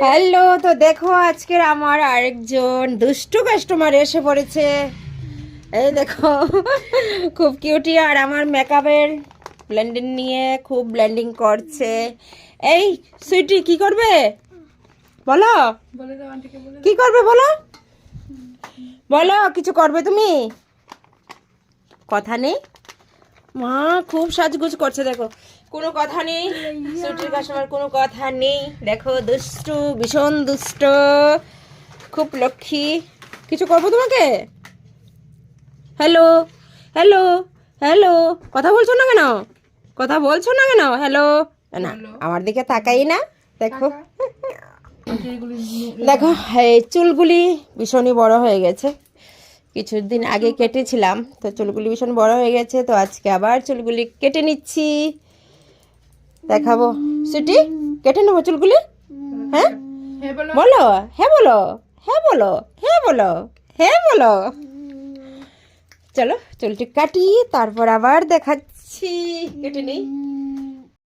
Hello, তো দেখো আজকের আমার আরেকজন দুষ্টু কাস্টমার এসে পড়েছে। এই দেখো খুব কিউটি, আর আমার মেকআপের ব্লেন্ডিং নিয়ে খুব ব্লেন্ডিং করছে। এই সুইটি কি করবে বলো, কি করবে বলো, বলো কিছু করবে তুমি? কথা নেই, মা খুব সাজগুজ করছে। দেখো কোনো কথা নেই, সুইটির কাস্টমার কোনো কথা নেই। দেখো দুষ্টু, ভীষণ দুষ্ট, খুব লক্ষ্মী। কিছু করবো তোমাকে? হ্যালো হ্যালো হ্যালো, কথা বলছো না কেন? কথা বলছো না কেন? হ্যালো না, আমার দিকে তাকাই না। দেখো দেখো এই চুলগুলি ভীষণই বড় হয়ে গেছে, কিছুদিন আগে কেটেছিলাম, তো চুলগুলি ভীষণ বড় হয়ে গেছে, তো আজকে আবার চুলগুলি কেটে নিচ্ছি। দেখাবো সুইটি, কেটে নেবো চুলগুলি। হ্যাঁ বলো, হ্যাঁ বলো, হ্যাঁ বলো, হ্যাঁ বলো, হ্যাঁ বলো। চলো চুলটি কাটি, তারপর আবার দেখাচ্ছি। কেটে নেই।